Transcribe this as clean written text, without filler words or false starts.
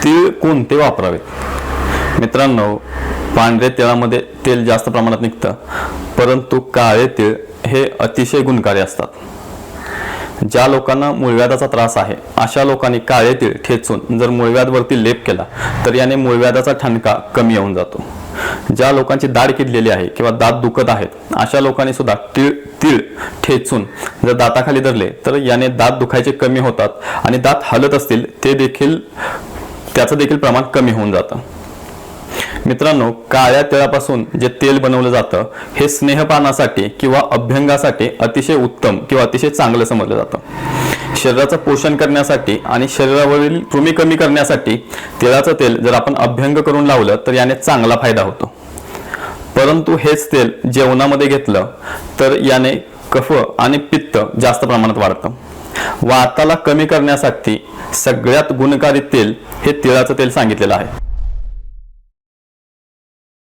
तीळ कोणते वापरावेत? मित्रांनो, पांढऱ्या तिळामध्ये तेल जास्त प्रमाणात निघतं, परंतु काळे तीळ हे अतिशय गुणकारी असतात। ज्या लोकांना मूळव्याधाचा त्रास आहे अशा लोकांनी काळे तीळ ठेचून जर मूळव्याधावरती लेप केला तर याने मूळव्याधाचा ठणका कमी होऊन जातो। ज्या लोकांची दाढ किडलेली आहे किंवा दात दुखत आहेत अशा लोकांनी सुद्धा तीळ ठेचून जर दाताखाली धरले तर याने दात दुखायचे कमी होतात आणि दात हलत असतील त्याचं देखील प्रमाण कमी होऊन जातं। मित्रांनो, काळ्या तिळापासून जे तेल बनवलं जातं हे स्नेहपानासाठी किंवा अभ्यंगासाठी अतिशय उत्तम किंवा अतिशय चांगलं समजलं जातं। शरीराचं पोषण करण्यासाठी आणि शरीरावरील कृमी कमी करण्यासाठी तिळाचं तेल जर आपण अभ्यंग करून लावलं तर याने चांगला फायदा होतो। परंतु हेच तेल जेवणामध्ये घेतलं तर याने कफ आणि पित्त जास्त प्रमाणात वाढतं। वाताला कमी करण्यासाठी सगळ्यात गुणकारी तेल हे तिळाचं तेल सांगितलेलं आहे।